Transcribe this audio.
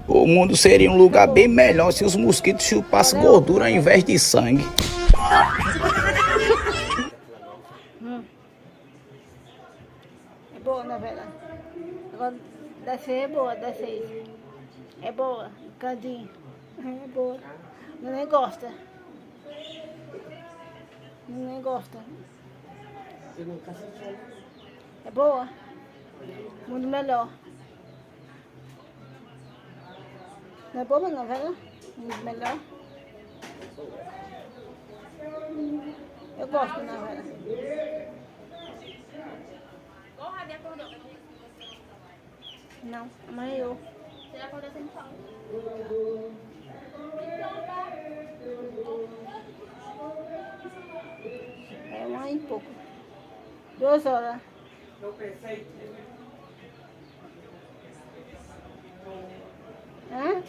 O mundo seria um lugar bem melhor se os mosquitos chupassem gordura ao invés de sangue. É boa, né, velha? Agora, desce aí é boa, desce aí. É boa, cadinho. É boa. Nem gosta. Nem gosta. É boa? Muito melhor. Não é boa não, velho? Muito melhor. Eu gosto, né, velho? Não, amanhã eu. Você já acordou sem fome? É uma e pouco. 2 horas. Hã?